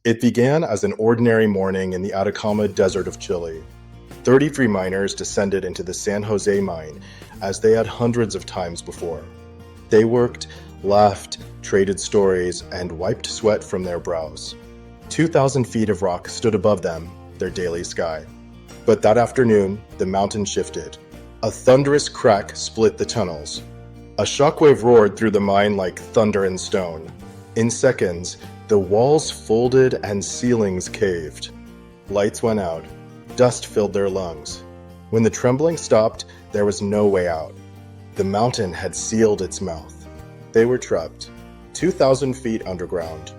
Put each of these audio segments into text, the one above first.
It began as an ordinary morning in the Atacama Desert of Chile. 33 miners descended into the San Jose mine as they had hundreds of times before. They worked, laughed, traded stories, and wiped sweat from their brows. 2,000 feet of rock stood above them, their daily sky. But that afternoon, the mountain shifted. A thunderous crack split the tunnels. A shockwave roared through the mine like thunder and stone. In seconds, the walls folded and ceilings caved. Lights went out. Dust filled their lungs. When the trembling stopped, there was no way out. The mountain had sealed its mouth. They were trapped, 2,000 feet underground.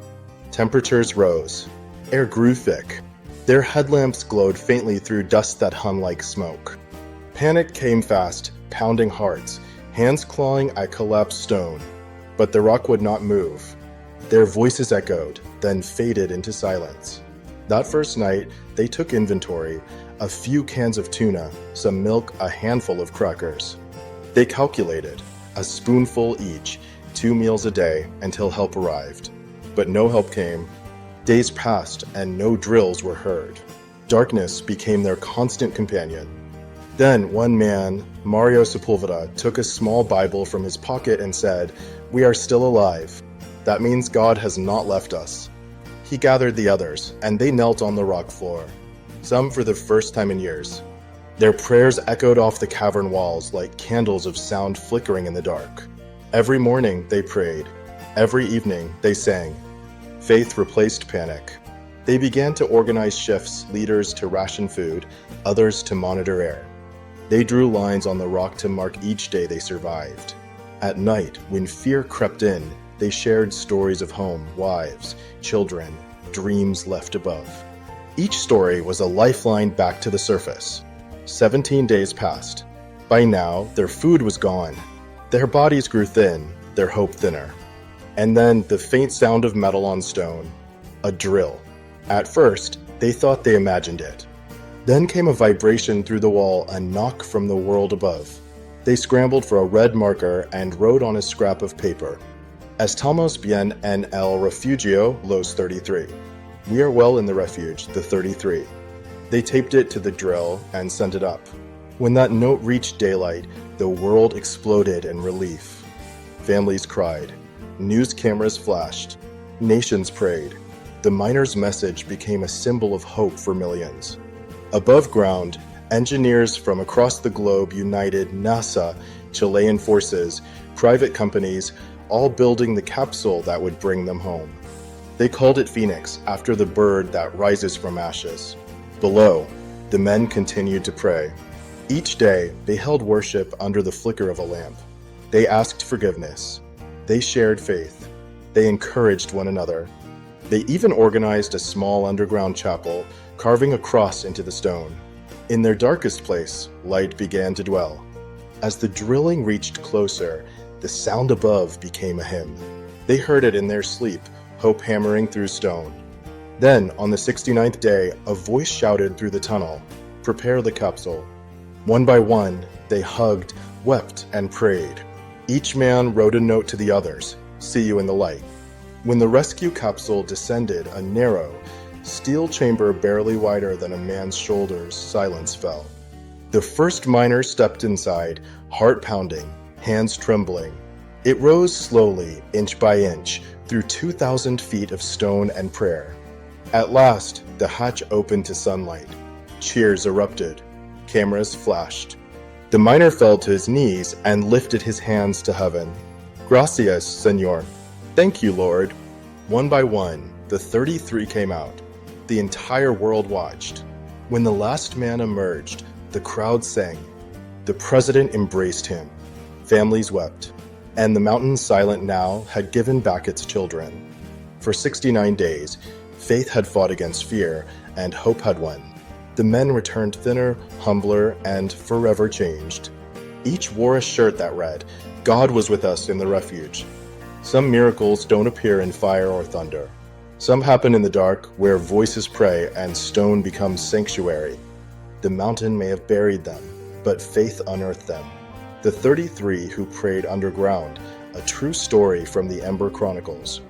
Temperatures rose. Air grew thick. Their headlamps glowed faintly through dust that hung like smoke. Panic came fast, pounding hearts, hands clawing at collapsed stone. But the rock would not move. Their voices echoed, then faded into silence. That first night, they took inventory, a few cans of tuna, some milk, a handful of crackers. They calculated, a spoonful each, 2 meals a day, until help arrived. But no help came. Days passed and no drills were heard. Darkness became their constant companion. Then one man, Mario Sepulveda, took a small Bible from his pocket and said, "We are still alive. That means God has not left us." He gathered the others, and they knelt on the rock floor, some for the first time in years. Their prayers echoed off the cavern walls like candles of sound flickering in the dark. Every morning they prayed. Every evening they sang. Faith replaced panic. They began to organize shifts, leaders to ration food, others to monitor air. They drew lines on the rock to mark each day they survived. At night, when fear crept in, they shared stories of home, wives, children, dreams left above. Each story was a lifeline back to the surface. 17 days passed. By now, their food was gone. Their bodies grew thin, their hope thinner. And then the faint sound of metal on stone. A drill. At first, they thought they imagined it. Then came a vibration through the wall, a knock from the world above. They scrambled for a red marker and wrote on a scrap of paper. Estamos bien en el refugio, los 33. We are well in the refuge, the 33. They taped it to the drill and sent it up. When that note reached daylight, the world exploded in relief. Families cried. News cameras flashed. Nations prayed. The miners' message became a symbol of hope for millions. Above ground, engineers from across the globe united NASA, Chilean forces, private companies, all building the capsule that would bring them home. They called it Phoenix, after the bird that rises from ashes. Below, the men continued to pray. Each day, they held worship under the flicker of a lamp. They asked forgiveness. They shared faith. They encouraged one another. They even organized a small underground chapel, carving a cross into the stone. In their darkest place, light began to dwell. As the drilling reached closer, the sound above became a hymn. They heard it in their sleep, hope hammering through stone. Then, on the 69th day, a voice shouted through the tunnel, "Prepare the capsule." One by one, they hugged, wept, and prayed. Each man wrote a note to the others, "See you in the light." When the rescue capsule descended a narrow, steel chamber barely wider than a man's shoulders, silence fell. The first miner stepped inside, heart pounding, hands trembling. It rose slowly, inch by inch, through 2,000 feet of stone and prayer. At last, the hatch opened to sunlight. Cheers erupted. Cameras flashed. The miner fell to his knees and lifted his hands to heaven. "Gracias, Señor." Thank you, Lord. One by one, the 33 came out. The entire world watched. When the last man emerged, the crowd sang. The president embraced him. Families wept. And the mountain, silent now, had given back its children. For 69 days, faith had fought against fear, and hope had won. The men returned thinner, humbler, and forever changed. Each wore a shirt that read, "God was with us in the refuge." Some miracles don't appear in fire or thunder. Some happen in the dark, where voices pray and stone becomes sanctuary. The mountain may have buried them, but faith unearthed them. The 33 who prayed underground, a true story from the Ember Chronicles.